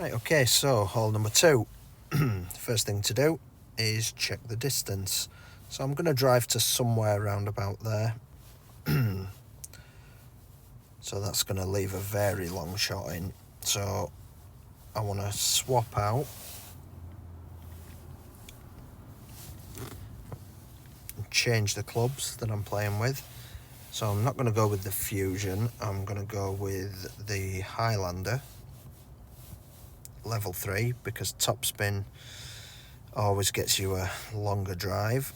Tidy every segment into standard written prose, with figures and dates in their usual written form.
Right, okay, so hole number 2. First thing to do is check the distance. So I'm going to drive to somewhere around about there. So that's going to leave a very long shot in. So I want to swap out and change the clubs that I'm playing with. So I'm not going to go with the Fusion, I'm going to go with the Highlander level 3 because topspin always gets you a longer drive.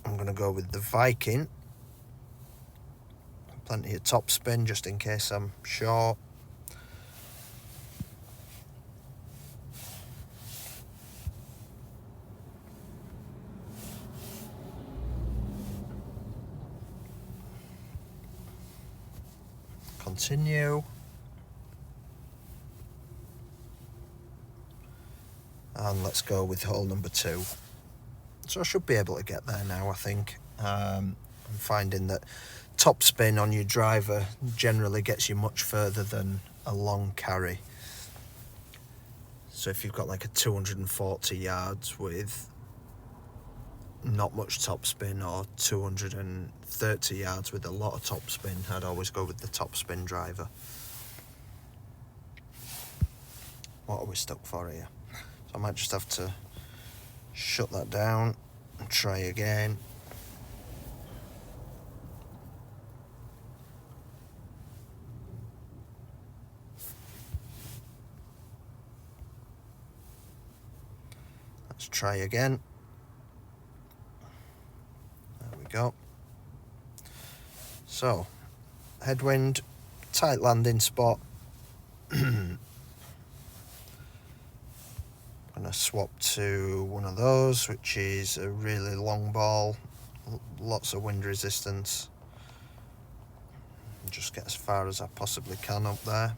I'm going to go with the Viking, plenty of topspin just in case I'm short. Continue. And let's go with hole number 2. So I should be able to get there now, I think. I'm finding that topspin on your driver generally gets you much further than a long carry. So if you've got like a 240 yards with not much topspin, or 230 yards with a lot of topspin, I'd always go with the topspin driver. What are we stuck for here? So I might just have to shut that down and try again. Let's try again. There we go. So, headwind, tight landing spot. I'm going to swap to one of those, which is a really long ball, lots of wind resistance. Just get as far as I possibly can up there.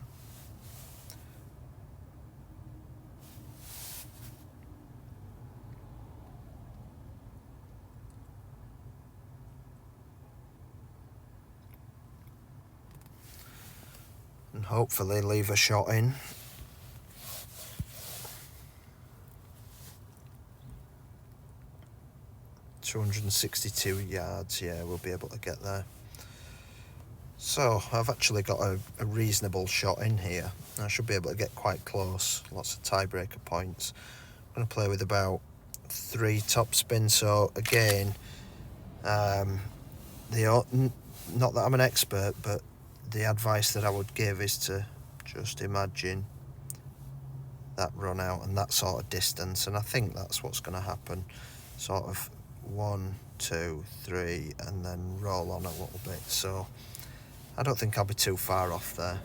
And hopefully leave a shot in. $262 yards, yeah, we'll be able to get there. So I've actually got a reasonable shot in here. I should be able to get quite close, lots of tiebreaker points. I'm going to play with about 3 topspin, so again, not that I'm an expert, but the advice that I would give is to just imagine that run out and that sort of distance, and I think that's what's going to happen. Sort of 1, 2, 3, and then roll on a little bit. So I don't think I'll be too far off there.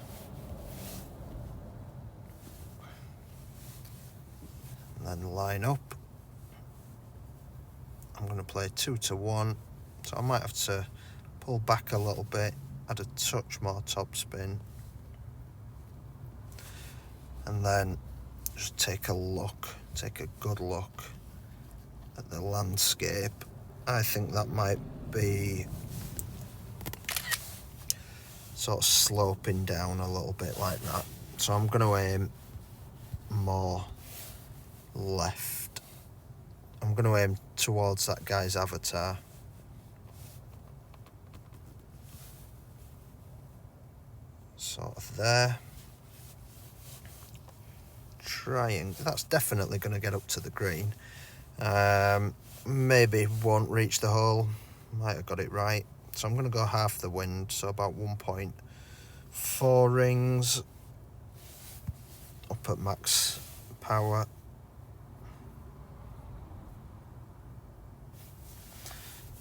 And then line up. I'm going to play 2 to 1, so I might have to pull back a little bit, add a touch more topspin, and then just take a good look at the landscape. I think that might be sort of sloping down a little bit like that. So I'm going to aim more left. I'm going to aim towards that guy's avatar. Sort of there. Trying, that's definitely going to get up to the green. Maybe won't reach the hole, might have got it right. So I'm going to go half the wind, so about 1.4 rings up at max power.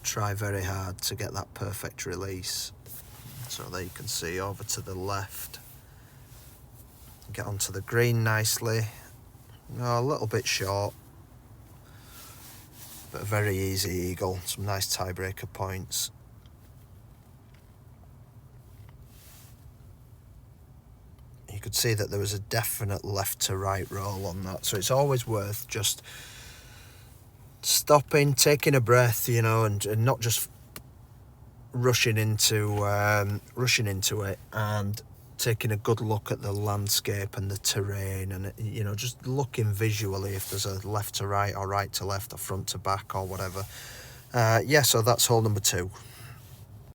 Try very hard to get that perfect release. So there you can see over to the left. Get onto the green nicely. A little bit short, but a very easy eagle. Some nice tiebreaker points. You could see that there was a definite left to right roll on that, so it's always worth just stopping, taking a breath, and not just rushing into it, and taking a good look at the landscape and the terrain, and you know, just looking visually if there's a left to right or right to left or front to back or whatever. Yeah, so that's hole number 2.